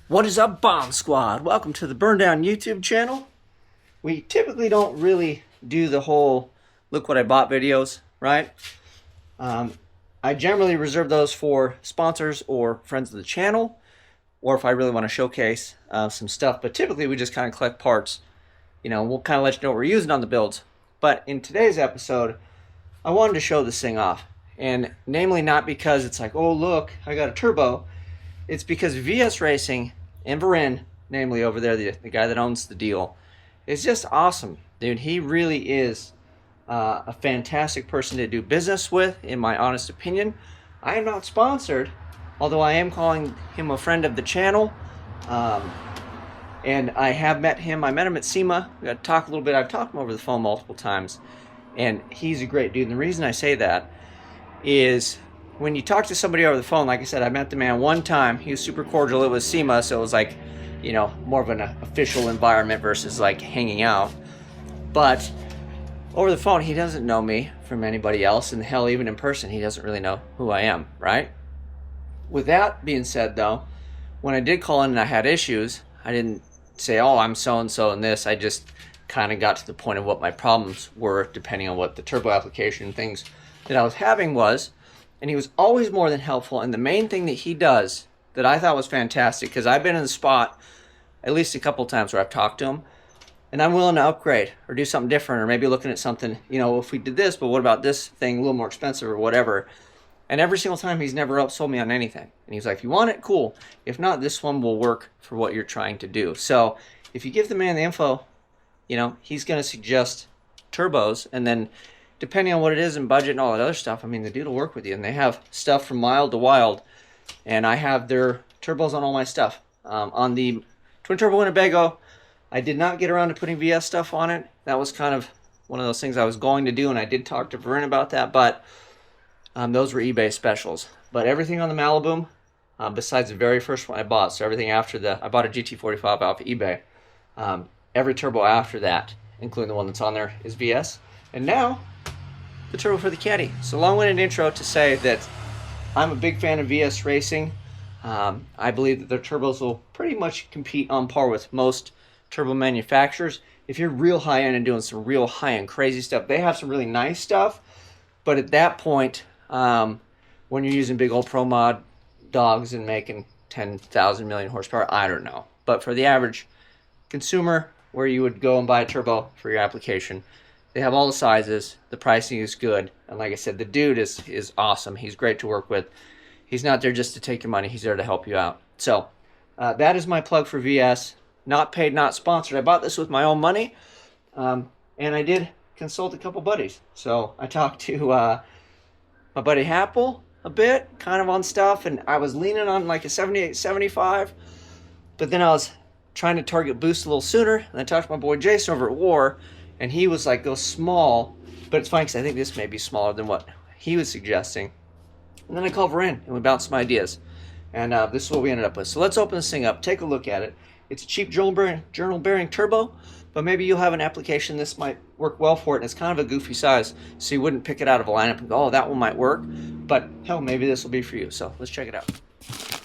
What is up, Bomb Squad? Welcome to the Burndown YouTube channel. We typically don't really do the whole look what I bought videos, right? I generally reserve those for sponsors or friends of the channel, or if I really want to showcase some stuff. But typically we just kind of collect parts. You know, we'll kind of let you know what we're using on the builds. But in today's episode, I wanted to show this thing off. And namely not because it's like, oh look, I got a turbo. It's because VS Racing and Varin, namely over there, the guy that owns the deal, is just awesome. Dude, he really is a fantastic person to do business with, in my honest opinion. I am not sponsored, although I am calling him a friend of the channel. And I have met him. I met him at SEMA. We got to talk a little bit. I've talked to him over the phone multiple times. And he's a great dude. And the reason I say that is when you talk to somebody over the phone, like I said, I met the man one time. He was super cordial. It was SEMA, so it was like, you know, more of an official environment versus like hanging out. But over the phone, he doesn't know me from anybody else. And hell, even in person, he doesn't really know who I am, right? With that being said, though, when I did call in and I had issues, I didn't say, oh, I'm so-and-so in this. I just kind of got to the point of what my problems were, depending on what the turbo application things that I was having was. And he was always more than helpful. And the main thing that he does that I thought was fantastic, because I've been in the spot at least a couple times where I've talked to him, and I'm willing to upgrade or do something different, or maybe looking at something, you know, if we did this, but what about this thing, a little more expensive or whatever. And every single time he's never upsold me on anything. And he's like, if you want it, cool. If not, this one will work for what you're trying to do. So if you give the man the info, you know, he's going to suggest turbos, and then depending on what it is and budget and all that other stuff, I mean, the dude will work with you. And they have stuff from mild to wild. And I have their turbos on all my stuff. On the twin turbo Winnebago, I did not get around to putting VS stuff on it. That was kind of one of those things I was going to do, and I did talk to Varin about that. But those were eBay specials. But everything on the Malibu, besides the very first one I bought, so everything after the, I bought a GT45 off of eBay. Every turbo after that, including the one that's on there, is VS. And now, the turbo for the Caddy. So long-winded intro to say that I'm a big fan of VS Racing. I believe that their turbos will pretty much compete on par with most turbo manufacturers. If you're real high-end and doing some real high-end crazy stuff, they have some really nice stuff. But at that point, when you're using big old pro mod dogs and making 10,000 million horsepower, I don't know. But for the average consumer, where you would go and buy a turbo for your application, they have all the sizes, the pricing is good, and like I said, the dude is awesome. He's great to work with. He's not there just to take your money, he's there to help you out. So, that is my plug for VS. Not paid, not sponsored. I bought this with my own money, and I did consult a couple buddies. So, I talked to my buddy Happel a bit, kind of on stuff, and I was leaning on like a 78, 75, but then I was trying to target boost a little sooner, and I talked to my boy Jason over at War, and he was like, go small, but it's fine because I think this may be smaller than what he was suggesting. And then I called Varin, and we bounced some ideas. And this is what we ended up with. So let's open this thing up, take a look at it. It's a cheap journal bearing turbo, but maybe you'll have an application this might work well for it, and it's kind of a goofy size, so you wouldn't pick it out of a lineup and go, oh, that one might work. But hell, maybe this will be for you. So let's check it out.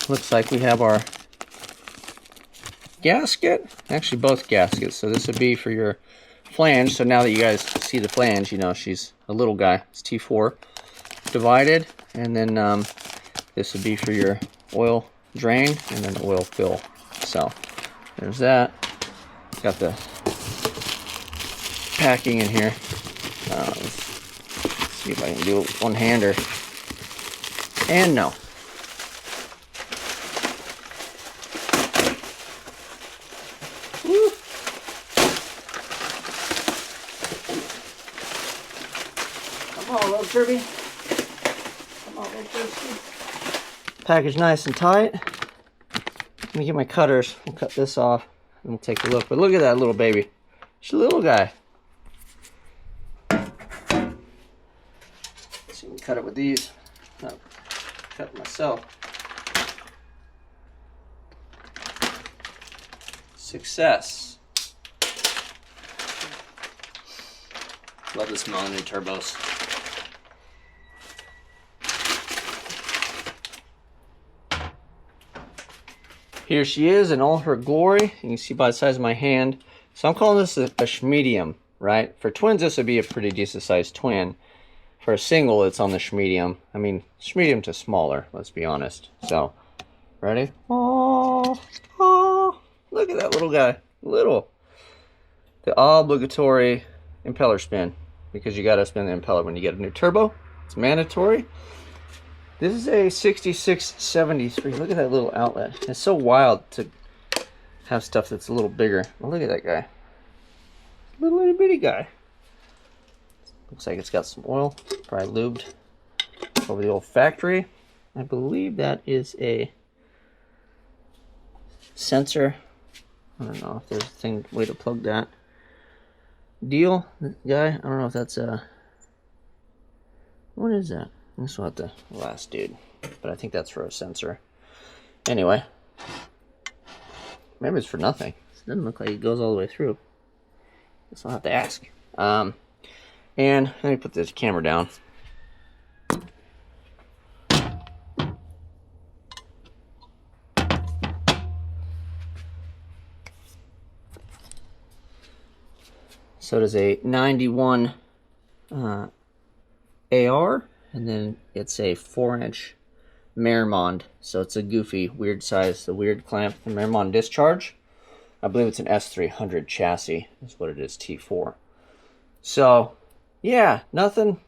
Looks like we have our gasket, actually both gaskets. So this would be for your flange. So now that you guys see the flange, you know she's a little guy. It's T4 divided, and then this would be for your oil drain and then oil fill. So there's that. Got the packing in here. Let's see if I can do it one-hander. And no. Woo. Come on, little Kirby. Come on, little Kirby. Package nice and tight. Let me get my cutters. We'll cut this off and we'll take a look. But look at that little baby. She's a little guy. Let's see if we can cut it with these. No, cut it myself. Success. Love the smell of new turbos. here she is in all her glory. You can see by the size of my hand. So I'm calling this a medium, right? For twins, this would be a pretty decent sized twin. For a single, it's on the medium. I mean, medium to smaller, let's be honest. So, ready? Oh, look at that little guy. Little. The obligatory impeller spin, because you gotta spin the impeller when you get a new turbo. It's mandatory. This is a 6673. Look at that little outlet. It's so wild to have stuff that's a little bigger. Oh, look at that guy. Little itty bitty guy. Looks like it's got some oil, probably lubed over the old factory. I believe that is a sensor. I don't know if there's a way to plug that. Deal, guy. I don't know if that's a. What is that? That's not the last dude, but I think that's for a sensor. Anyway, maybe it's for nothing. It doesn't look like it goes all the way through. Guess I'll have to ask. And let me put this camera down. So it is a 91 AR, and then it's a 4-inch Marmond. So it's a goofy, weird size, the weird clamp, the Marmond discharge. I believe it's an S300 chassis. That's what it is, T4. So, yeah, nothing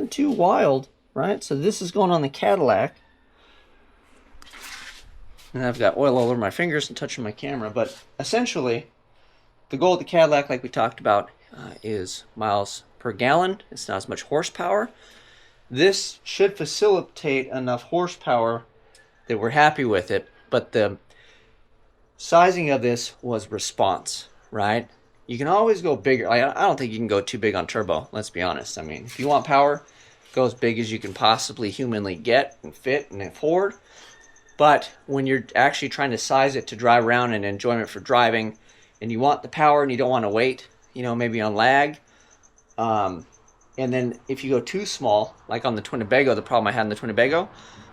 too wild, right? So this is going on the Cadillac. And I've got oil all over my fingers and touching my camera. But essentially, the goal of the Cadillac, like we talked about, is miles per gallon. It's not as much horsepower. This should facilitate enough horsepower that we're happy with it. But the sizing of this was response, right? You can always go bigger. I don't think you can go too big on turbo, let's be honest. I mean, if you want power, go as big as you can possibly humanly get and fit and afford. But when you're actually trying to size it to drive around and enjoyment for driving, and you want the power and you don't want to wait, you know, maybe on lag. And then if you go too small, like on the Twinnebago, the problem I had in the Twinnebago,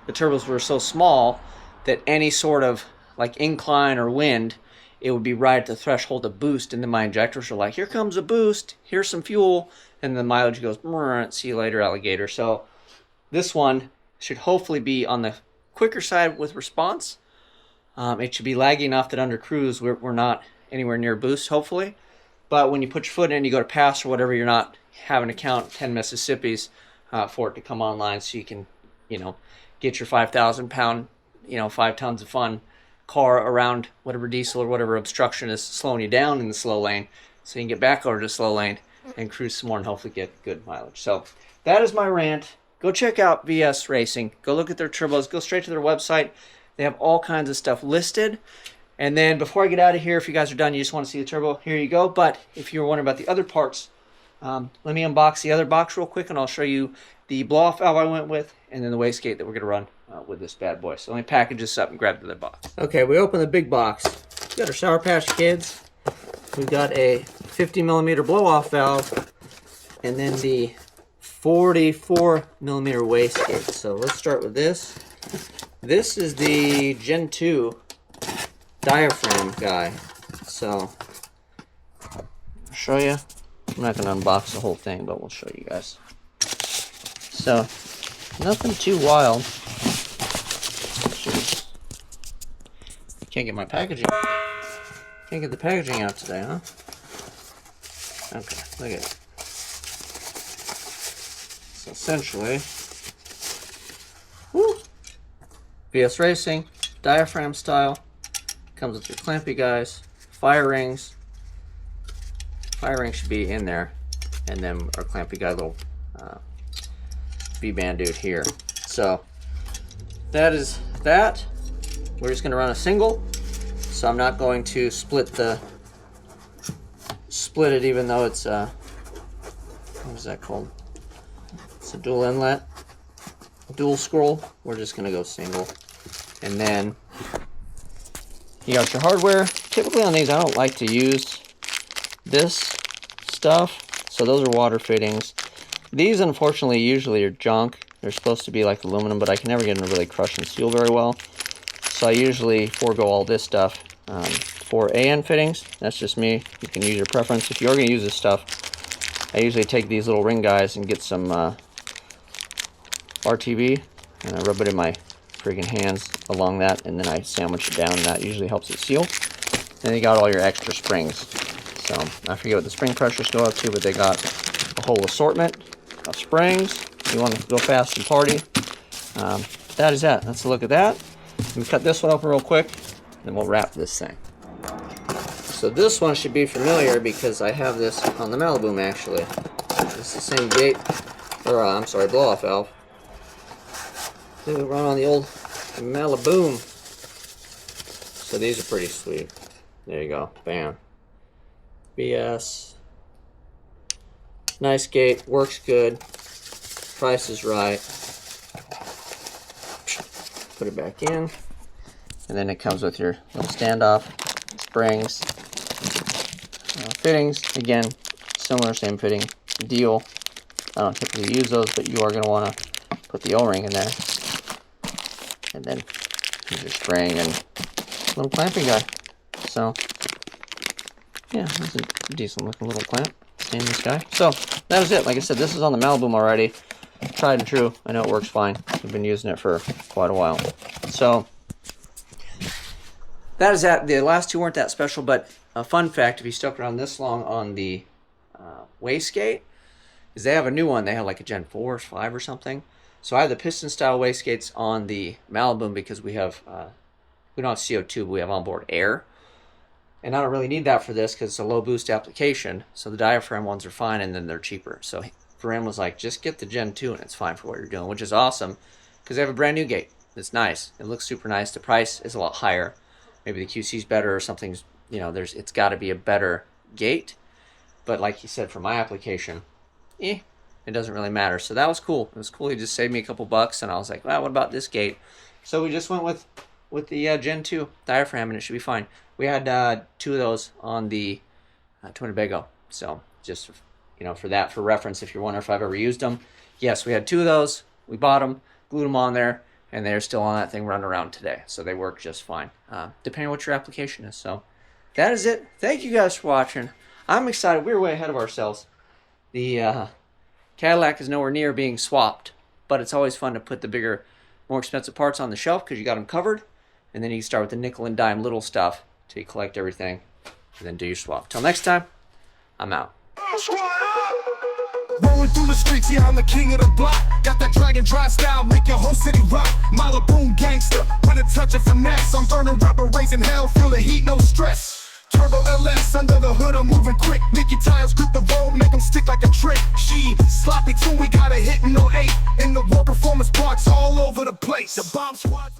the turbos were so small that any sort of like incline or wind, it would be right at the threshold of boost, and then my injectors are like, here comes a boost, here's some fuel, and the mileage goes, see you later, alligator. So this one should hopefully be on the quicker side with response. It should be laggy enough that under cruise we're not anywhere near boost, hopefully. But when you put your foot in, you go to pass or whatever, you're not having to count 10 Mississippis for it to come online, so you can, you know, get your 5,000 pound, 5 tons of fun car around whatever diesel or whatever obstruction is slowing you down in the slow lane, so you can get back over to the slow lane and cruise some more and hopefully get good mileage. So that is my rant. Go check out VS Racing. Go look at their turbos. Go straight to their website. They have all kinds of stuff listed. And then before I get out of here, if you guys are done, you just want to see the turbo, here you go. But if you're wondering about the other parts, let me unbox the other box real quick, and I'll show you the blow-off valve I went with, and then the wastegate that we're going to run with this bad boy. So let me package this up and grab the other box. Okay, we open the big box. We got our Sour Patch Kids. We've got a 50mm blow-off valve, and then the 44mm wastegate. So let's start with this. This is the Gen 2 diaphragm guy. So I'll show you. I'm not going to unbox the whole thing, but we'll show you guys. So nothing too wild. Can't get my packaging. Can't get the packaging out today, huh? Okay, look at it. So essentially, VS Racing, diaphragm style. Comes with your clampy guys, fire rings. Fire ring should be in there, and then our clampy guy little V-band dude here. So that is that. We're just going to run a single, so I'm not going to split it, even though it's what is that called? It's a dual inlet, dual scroll. We're just going to go single, and then you got your hardware. Typically on these, I don't like to use this stuff, so those are water fittings. These, unfortunately, usually are junk. They're supposed to be like aluminum, but I can never get them to really crush and seal very well. so I usually forego all this stuff for AN fittings. That's just me. You can use your preference. If you're going to use this stuff, I usually take these little ring guys and get some RTV, and I rub it in my friggin' hands along that, and then I sandwich it down, and that usually helps it seal. And you got all your extra springs. So I forget what the spring pressures go up to, but they got a whole assortment of springs. You want to go fast and party. That is that. Let's look at that. Let me cut this one open real quick, then we'll wrap this thing. So this one should be familiar because I have this on the Malibu actually. It's the same gate, or I'm sorry, blow-off valve. They run on the old Malibu. So these are pretty sweet. There you go. Bam. BS. Nice gate. Works good. Price is right. Put it back in. And then it comes with your little standoff, springs, fittings. Again, similar, same fitting deal. I don't typically use those, but you are going to want to put the O-ring in there. And then use your spring and little clamping guy. So, yeah, that's a decent looking little clamp. Stainless guy. So, that was it. Like I said, this is on the Malibu already. Tried and true. I know it works fine. I've been using it for quite a while. So, that is that. The last two weren't that special, but a fun fact, if you stuck around this long on the Wastegate, is they have a new one. They have like a Gen 4 or 5 or something. So I have the piston style Wastegates on the Malibu because we have we don't have CO2, but we have onboard air. And I don't really need that for this because it's a low boost application. So the diaphragm ones are fine, and then they're cheaper. So for him was like, just get the Gen 2 and it's fine for what you're doing, which is awesome because they have a brand new gate. It's nice. It looks super nice. The price is a lot higher. Maybe the QC's better or something's, you know, it's got to be a better gate. But like you said, for my application, it doesn't really matter. So that was cool. It was cool. He just saved me a couple bucks, and I was like, well, what about this gate? So we just went with the Gen 2 diaphragm, and it should be fine. We had 2 of those on the Winnebago. So just, you know, for reference, if you're wondering if I've ever used them, yes, we had 2 of those. We bought them, glued them on there, and they're still on that thing running around today. So they work just fine, depending on what your application is. So that is it. Thank you guys for watching. I'm excited. We're way ahead of ourselves. The Cadillac is nowhere near being swapped, but it's always fun to put the bigger, more expensive parts on the shelf because you got them covered, and then you can start with the nickel and dime little stuff till you collect everything, and then do your swap. Till next time, I'm out. Rolling through the streets, yeah, I'm the king of the block. Got that dragon dry style, make your whole city rock. Malibu gangster, with a touch of finesse. I'm burning rubber, raising hell, feel the heat, no stress. Turbo LS, under the hood, I'm moving quick. Nicky tires grip the road, make them stick like a trick. She sloppy too, we got a hit in 08. In the war performance parts all over the place. The bomb squad.